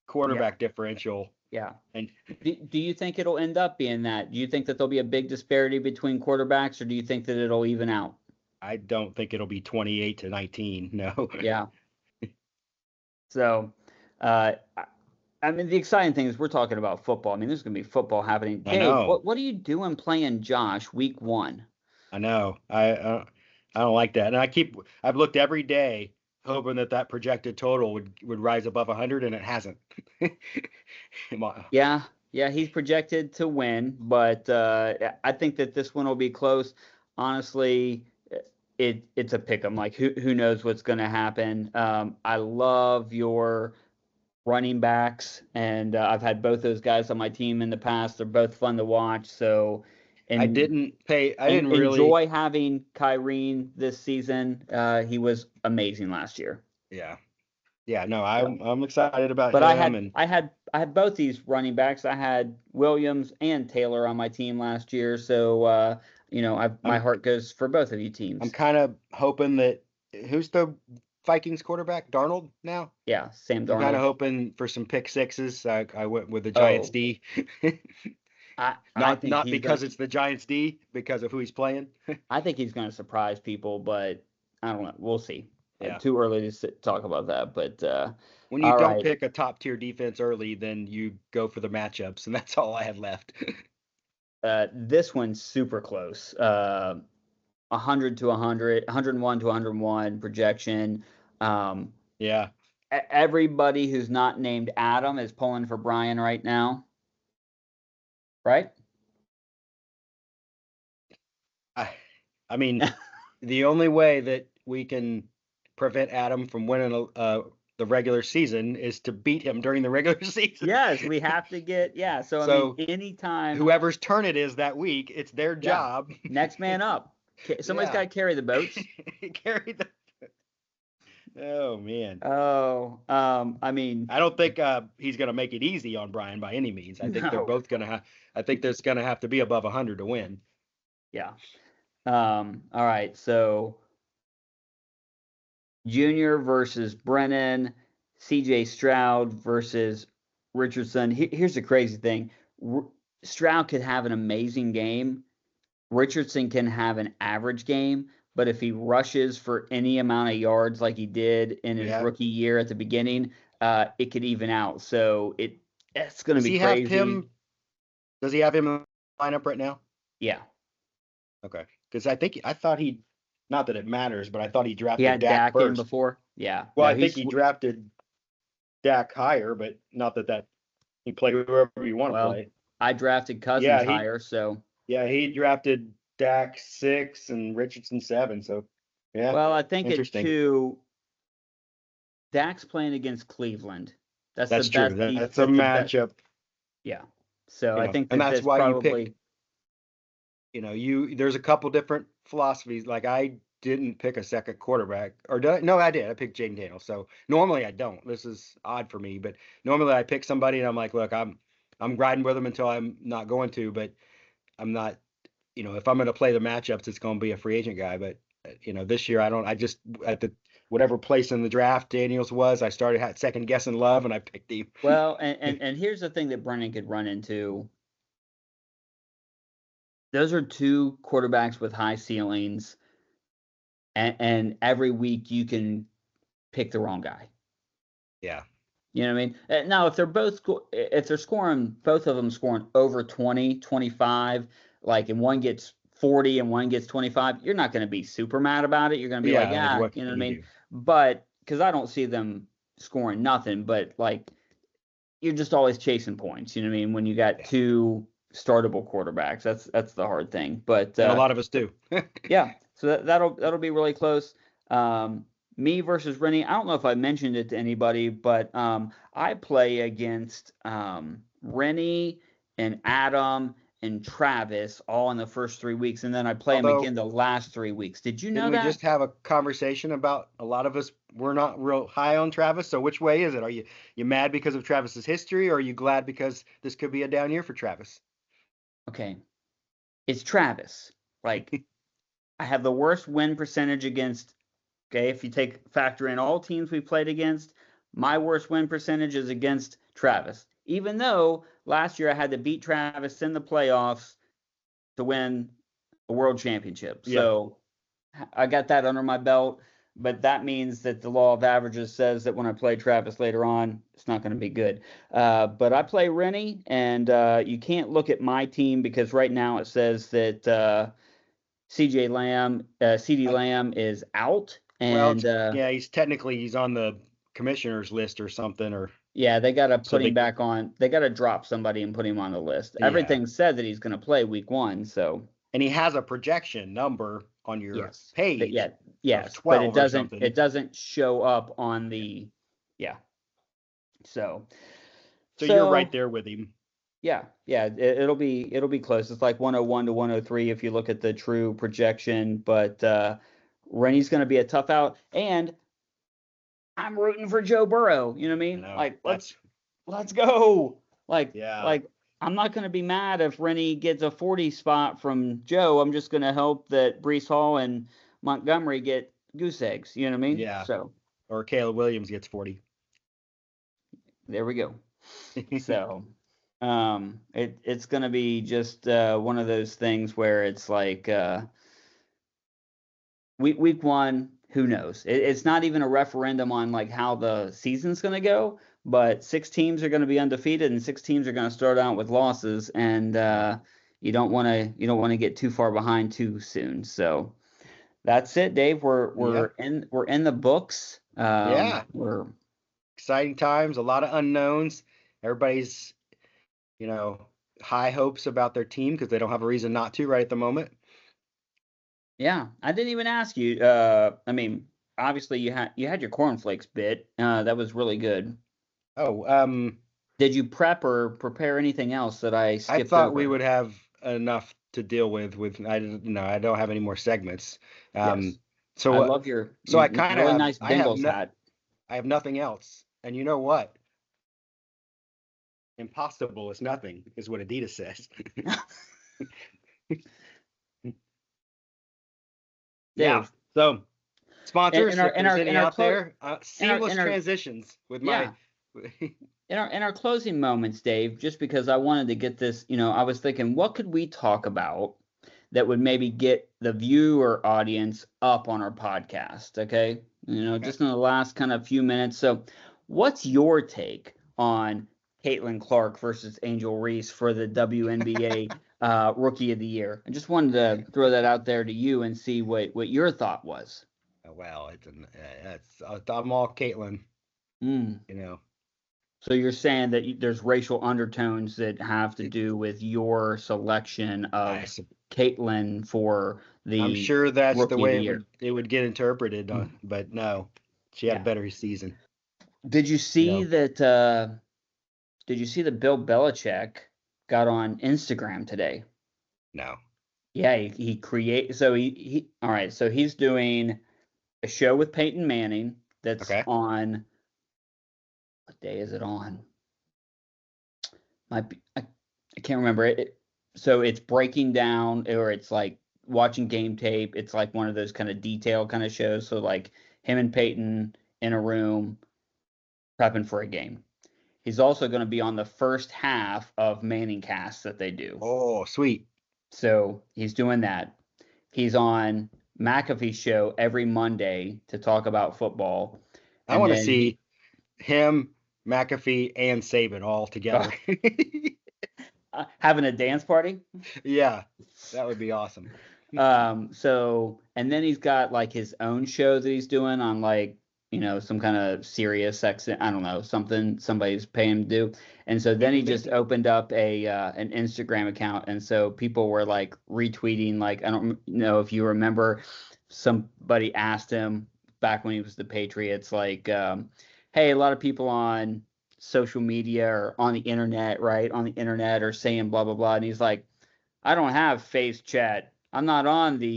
quarterback differential. yeah. And Do you think it'll end up being that? Do you think that there'll be a big disparity between quarterbacks, or do you think that it'll even out? I don't think it'll be 28-19. No. Yeah. So, I mean, the exciting thing is we're talking about football. I mean, there's going to be football happening. I Gabe, know. what are you doing playing Josh week one? I know. I don't like that. And I've looked every day hoping that projected total would rise above 100, and it hasn't. Yeah, yeah, he's projected to win, but I think that this one will be close. Honestly, it's a pick 'em. Like who knows what's going to happen? I love your running backs, and I've had both those guys on my team in the past. They're both fun to watch. So, and I didn't really, enjoy having Kyrene this season. He was amazing last year. yeah. Yeah, no, So, I'm excited about but I him, had and I had I had both these running backs. I had Williams and Taylor on my team last year. So, my I'm heart goes for both of you I'm teams. kind of hoping that who's the Vikings quarterback? Darnold now? Yeah, Sam I'm kind of Darnold. hoping for some pick sixes. I went with the Giants Oh, D. I Not think not he's gonna because it's the Giants D, because of who he's playing. I think he's gonna surprise people, but I don't know. We'll see. Yeah. Too early to talk about that, but When you all don't right. pick a top tier defense early, then you go for the matchups, and that's all I had left. This one's super close. 100 to 100, 101 to 101 projection. Um, Yeah. Everybody who's not named Adam is pulling for Brian right now, right? I I mean, the only way that we can prevent Adam from winning the regular season is to beat him during the regular season. Yes, we have to get, yeah. So, I mean, So anytime, whoever's turn it is that week, it's their yeah, job. next man up. Somebody's got Yeah. to carry the boats. Carry the Oh man. Oh, I mean, I don't think he's going to make it easy on Brian by any means. I think they're no, both going to have. I think there's going to have to be above 100 to win. yeah. All right, so Junior versus Brennan, CJ Stroud versus Richardson. Here's the crazy thing. Stroud could have an amazing game. Richardson can have an average game, but if he rushes for any amount of yards like he did in his Yeah. rookie year at the beginning, it could even out. So it's going to Does be he have crazy. him? Does he have him in the lineup right now? Yeah. Okay. Because I thought he, not that it matters, but I thought he He drafted had Dak Dak in first. before. Yeah. Well, No, I think he drafted Dak higher, but not that he played whoever you want to well, play. I drafted Cousins Yeah, he higher, so yeah he drafted Dak 6 and Richardson 7. So yeah, well, I think at interesting. 2, Dak's playing against Cleveland. That's the That's true. best That's a that's the best. matchup, Yeah. So I think and that that's that's why you pick. probably There's a couple different philosophies. Like I didn't pick a second quarterback, or did I? No, I did. I picked Jaden Daniels. So normally I don't. This is odd for me, but normally I pick somebody and I'm like, look, I'm riding with them until I'm not going to, but I'm not. If I'm going to play the matchups, it's going to be a free agent guy. But this year I don't. I just at the whatever place in the draft Daniels was, I started second guessing Love, and I picked him. well, and here's the thing that Brennan could run into. Those are 2 quarterbacks with high ceilings, and every week you can pick the wrong guy. Yeah. You know what I mean? Now, if they're scoring, both of them scoring over 20, 25, like, and one gets 40 and one gets 25, you're not going to be super mad about it. You're going to be like, Yeah. Like yeah, what you know what I can you mean? do? But because I don't see them scoring nothing, but like, you're just always chasing points. You know what I mean? When you got Yeah. 2 startable quarterbacks, that's the hard thing. But And a lot of us do. yeah, so that'll be really close. Me versus Rennie. I don't know if I mentioned it to anybody, but I play against Rennie and Adam and Travis all in the first 3 weeks, and then I play them Although again the last 3 weeks. Did you know Didn't we that? just have a conversation about a lot of us we're not real high on Travis? So which way is it? Are you mad because of Travis's history, or are you glad because this could be a down year for Travis? Okay, it's Travis. Like, I have the worst win percentage against. Okay, if you factor in all teams we played against, my worst win percentage is against Travis. Even though last year I had to beat Travis in the playoffs to win a world championship. Yeah. So I got that under my belt, but that means that the law of averages says that when I play Travis later on, it's not going to be good. But I play Rennie, and you can't look at my team because right now it says that CD I, Lamb is out, well, and yeah, he's on the commissioner's list or something, or yeah, they got to so put him back on. They got to drop somebody and put him on the list. yeah, Everything said that he's going to play week 1, so and he has a projection number on your yes, page of yes, but 12 or something. it doesn't show up on the yeah. So So you're so right there with him. yeah, it'll be close. It's like 101 to 103 if you look at the true projection, but Rennie's going to be a tough out, and I'm rooting for Joe Burrow. You know what I I mean? know Like that's let's go. yeah. Like I'm not going to be mad if Rennie gets a 40 spot from Joe. I'm just going to hope that Brees Hall and Montgomery get goose eggs. You know what I mean? Yeah. So Or Caleb Williams gets 40. there we go. So it's going to be just one of those things where it's like week 1, who knows? It's not even a referendum on like how the season's going to go, but 6 teams are going to be undefeated and 6 teams are going to start out with losses, and you don't want to get too far behind too soon. So that's it, Dave. Yeah. We're in the books. Yeah. We're Exciting times, a lot of unknowns. Everybody's, you know, high hopes about their team because they don't have a reason not to right at the moment. Yeah, I didn't even ask you. I mean, obviously you had your cornflakes bit. That was really good. Oh, Did you prep or prepare anything else that I I skipped thought we over? would have enough to deal with I don't have any more segments. Yes. Um, So I love your so I kind of really have nice Bengals hat. I have nothing else. And you know what? Impossible is nothing, is what Adidas says. Yeah. Dave, So sponsors, in our if there's any out there, seamless in our transitions with yeah, my. in our closing moments, Dave, just because I wanted to get this, I was thinking, what could we talk about that would maybe get the viewer audience up on our podcast? Okay. Okay. Just in the last kind of few minutes. So, what's your take on Caitlin Clark versus Angel Reese for the WNBA Rookie of the Year? I just wanted to throw that out there to you and see what your thought was. Well, I'm all Caitlin, Mm. you know. So you're saying that there's racial undertones that have to do with your selection I, of sup- Caitlin for I'm the sure that's the Rookie of way the Year. it would get interpreted, Mm. but no, she had a Yeah. better season, Did you you see know. that? Did you see that Bill Belichick got on Instagram today? No. Yeah, he create. So he all right. So he's doing a show with Peyton Manning that's Okay. on. What day is it on? I can't remember it. So it's breaking down, or it's like watching game tape. It's like one of those kind of detail kind of shows. So like him and Peyton in a room prepping for a game. He's also going to be on the first half of Manning Cast that they do. Oh, sweet. So he's doing that. He's on McAfee's show every Monday to talk about football. I And want to then see him, McAfee, and Saban all together. having a dance party. Yeah, that would be awesome. So, and then he's got like his own show that he's doing on like, some kind of serious sex, I don't know, something somebody's paying him to do. And so then he just opened up an Instagram account. And so people were like retweeting, like, I don't know if you remember, somebody asked him back when he was the Patriots, like, hey, a lot of people on social media or on the internet, right? On the internet are saying blah, blah, blah. And he's like, I don't have face chat. I'm not on the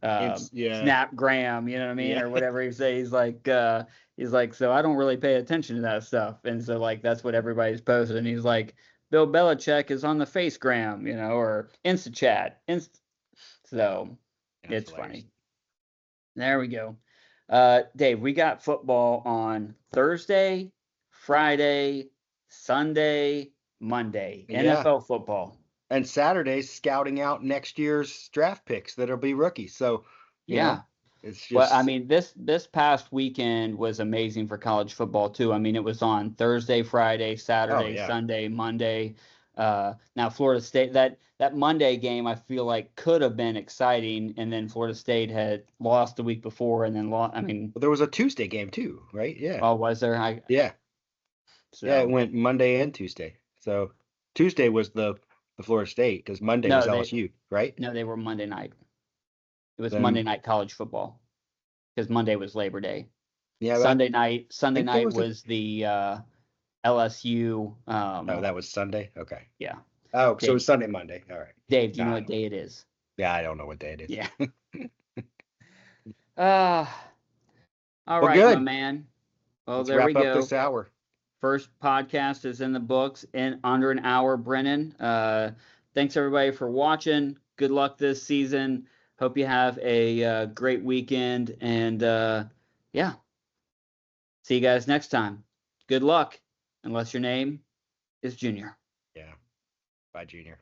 Yeah, Snapgram, you know what I mean, yeah. or whatever he say. He's like, so I don't really pay attention to that stuff, and so like that's what everybody's posting. And he's like, Bill Belichick is on the Facegram, or InstaChat, so That's it's hilarious. funny. There we go. Dave, we got football on Thursday, Friday, Sunday, Monday. Yeah. NFL football. And Saturday's scouting out next year's draft picks that'll be rookies. So, Yeah. it's Well, I just mean, this past weekend was amazing for college football too. I mean, it was on Thursday, Friday, Saturday, yeah. Sunday, Monday. Now Florida State, that Monday game I feel like could have been exciting, and then Florida State had lost the week before, and then lost. I mean, Well, there was a Tuesday game too, right? Yeah. oh, was there? Yeah. So Yeah, it went Monday and Tuesday. So Tuesday was the Florida State because Monday was no, LSU, right? they were Monday night. It was Then Monday night college football because Monday was Labor Day. yeah, Sunday night think there was the LSU. oh, that was Sunday. Okay. Yeah. Oh, so it Dave, was Sunday, Monday. All right. Dave, do you know I what don't- day it is? Yeah, I don't know what day it is. Yeah. Uh, all Well, right, my good. man. Well, Let's there we wrap up go. this hour. First podcast is in the books in under an hour, Brennan. Thanks everybody for watching. Good luck this season. Hope you have a great weekend, and yeah, see you guys next time. Good luck, unless your name is Junior. Yeah. Bye, Junior.